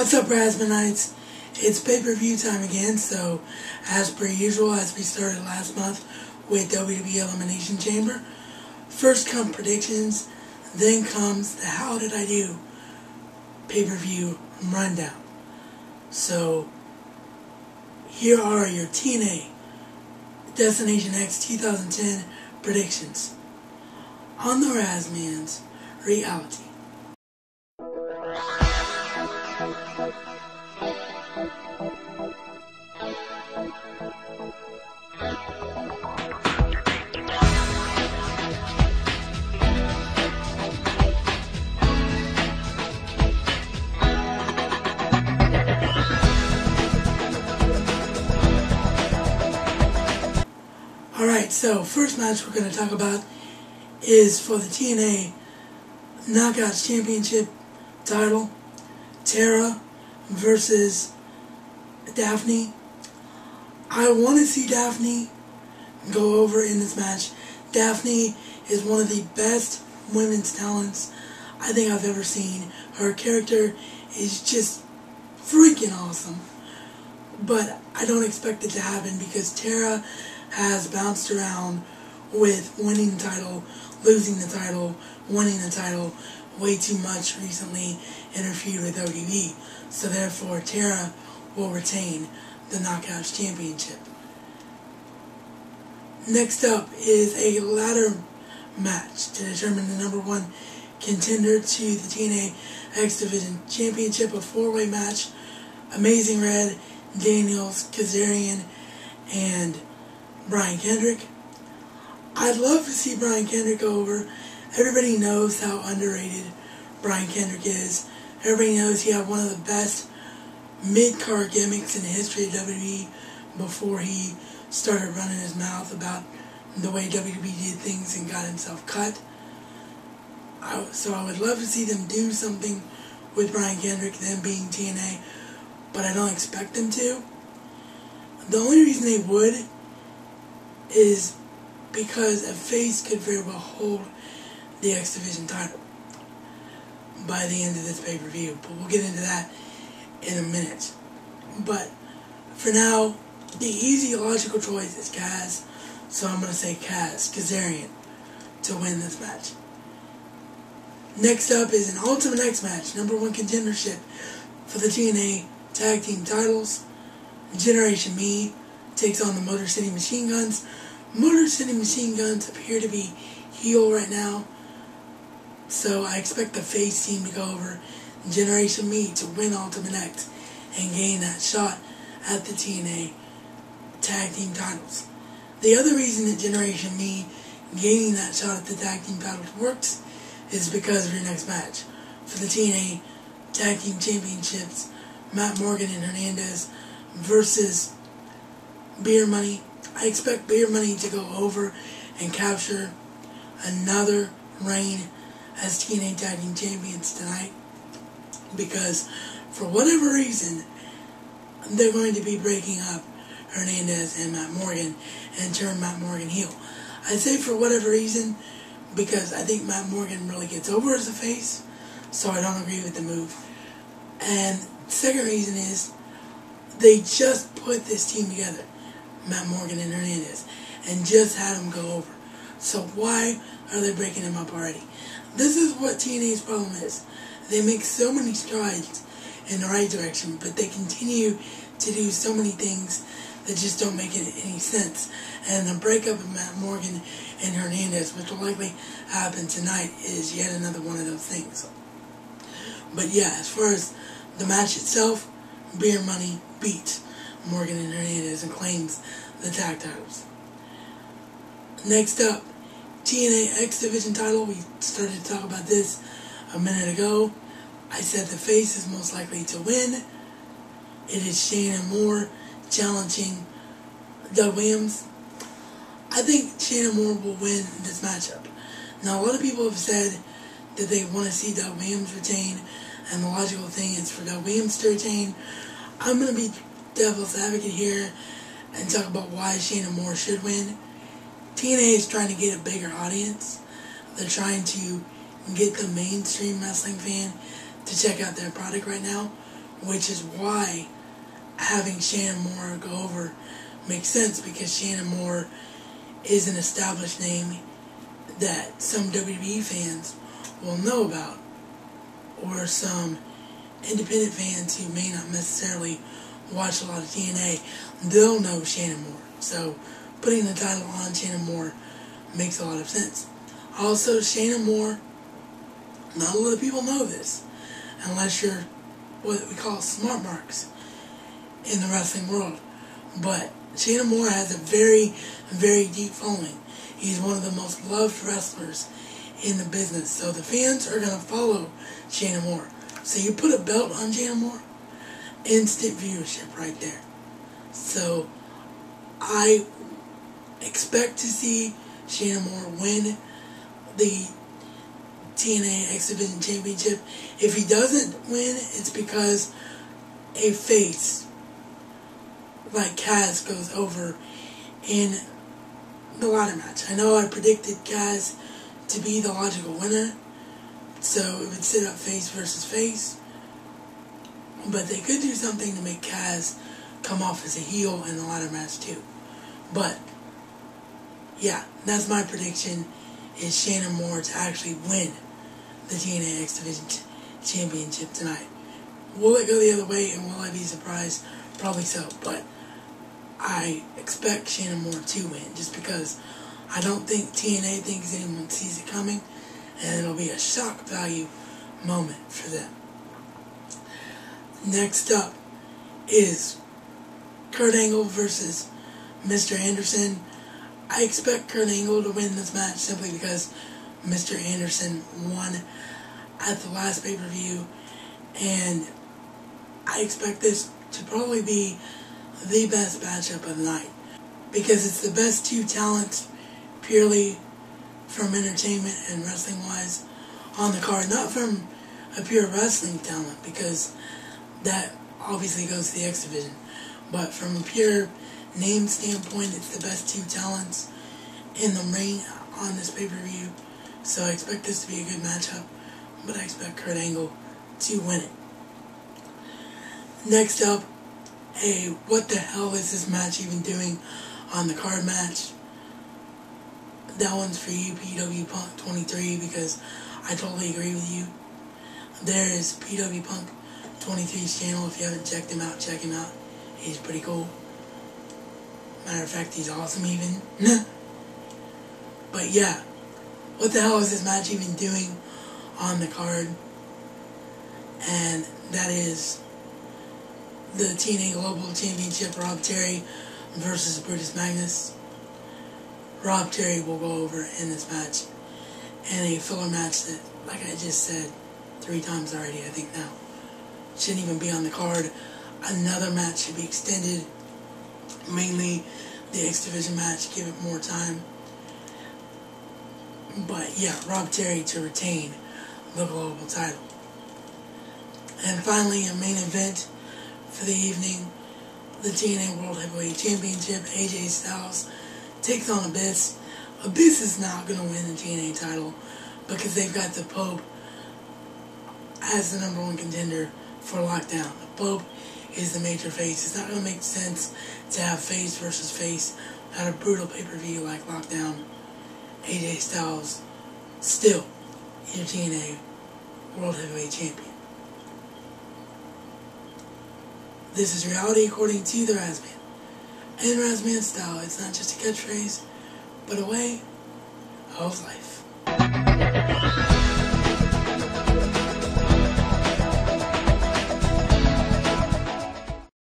What's up, Razzmanites? It's pay-per-view time again, so as per usual, as we started last month with WWE Elimination Chamber, first come predictions, then comes the How Did I Do pay-per-view rundown. So, here are your TNA Destination X 2010 predictions on the Razzman's reality. Alright, so first match we're going to talk about is for the TNA Knockouts Championship title, Tara versus Daphne. I want to see Daphne go over in this match. Daphne is one of the best women's talents I think I've ever seen. Her character is just freaking awesome. But I don't expect it to happen because Tara has bounced around with winning the title, losing the title, winning the title way too much recently in her feud with WWE. So therefore, Tara will retain the Knockouts Championship. Next up is a ladder match to determine the number one contender to the TNA X Division Championship, a four-way match. Amazing Red, Daniels, Kazarian, and Brian Kendrick. I'd love to see Brian Kendrick go over. Everybody knows how underrated Brian Kendrick is. Everybody knows he had one of the best mid-card gimmicks in the history of WWE before he started running his mouth about the way WWE did things and got himself cut. So I would love to see them do something with Brian Kendrick, them being TNA, but I don't expect them to. The only reason they would is because a face could very well hold the X Division title by the end of this pay-per-view. But we'll get into that in a minute. But for now, the easy logical choice is Kaz. So I'm going to say Kazarian to win this match. Next up is an Ultimate X match, number one contendership for the TNA Tag Team titles. Generation Me takes on the Motor City Machine Guns. Motor City Machine Guns appear to be heel right now, so I expect the face team to go over Generation Me to win Ultimate X and gain that shot at the TNA Tag Team titles. The other reason that Generation Me gaining that shot at the Tag Team titles works is because of your next match. For the TNA Tag Team Championships, Matt Morgan and Hernandez versus Beer Money. I expect Beer Money to go over and capture another reign as TNA Tag Team Champions tonight, because for whatever reason they're going to be breaking up Hernandez and Matt Morgan and turn Matt Morgan heel. I say for whatever reason because I think Matt Morgan really gets over as a face, so I don't agree with the move. And second reason is they just put this team together, Matt Morgan and Hernandez, and just had them go over. So why are they breaking them up already? This is what TNA's problem is. They make so many strides in the right direction, but they continue to do so many things that just don't make any sense. And the breakup of Matt Morgan and Hernandez, which will likely happen tonight, is yet another one of those things. But yeah, as far as the match itself, Beer Money beats Morgan and Hernandez and claims the tag titles. Next up, TNA X Division title. We started to talk about this a minute ago. I said the face is most likely to win. It is Shannon Moore challenging Doug Williams. I think Shannon Moore will win this matchup. Now, a lot of people have said that they want to see Doug Williams retain, and the logical thing is for Doug Williams to retain. I'm going to be devil's advocate here and talk about why Shannon Moore should win. TNA is trying to get a bigger audience. They're trying to get the mainstream wrestling fan to check out their product right now, which is why having Shannon Moore go over makes sense, because Shannon Moore is an established name that some WWE fans will know about, or some independent fans who may not necessarily watch a lot of TNA, they'll know Shannon Moore. So putting the title on Shannon Moore makes a lot of sense. Also, Shannon Moore, not a lot of people know this, unless you're what we call smart marks in the wrestling world. But Shannon Moore has a very, very deep following. He's one of the most loved wrestlers in the business. So the fans are going to follow Shannon Moore. So you put a belt on Shannon Moore, instant viewership right there. So I expect to see Shannon Moore win the TNA X Division Championship. If he doesn't win, it's because a face like Kaz goes over in the ladder match. I know I predicted Kaz to be the logical winner, so it would sit up face versus face, but they could do something to make Kaz come off as a heel in the ladder match too. But yeah, that's my prediction, is Shannon Moore to actually win the TNA X Division Championship tonight. Will it go the other way, and will I be surprised? Probably so, but I expect Shannon Moore to win, just because I don't think TNA thinks anyone sees it coming, and it'll be a shock value moment for them. Next up is Kurt Angle versus Mr. Anderson. I expect Kurt Angle to win this match simply because Mr. Anderson won at the last pay-per-view, and I expect this to probably be the best matchup of the night, because it's the best two talents purely from entertainment and wrestling wise on the card, not from a pure wrestling talent, because that obviously goes to the X Division, but from a pure name standpoint, it's the best two talents in the ring on this pay-per-view. So I expect this to be a good matchup, but I expect Kurt Angle to win it. Next up, a what the hell is this match even doing on the card match? That one's for you, PW Punk 23, because I totally agree with you. There is PW Punk 23's channel. If you haven't checked him out, check him out. He's pretty cool. Matter of fact, he's awesome even. But yeah, what the hell is this match even doing on the card? And that is the TNA Global Championship, Rob Terry versus Brutus Magnus. Rob Terry will go over in this match, and a filler match that, like I just said 3 times already, I think now, shouldn't even be on the card. Another match should be extended, mainly the X Division match, give it more time. But yeah, Rob Terry to retain the global title. And finally, a main event for the evening, the TNA World Heavyweight Championship. AJ Styles takes on Abyss. Abyss is not going to win the TNA title because they've got the Pope as the #1 contender for Lockdown. The Pope is the major face. It's not going to make sense to have face versus face at a brutal pay-per-view like Lockdown. AJ Styles still your TNA World Heavyweight Champion. This is reality according to the Razman. And Razman style, it's not just a catchphrase, but a way of life.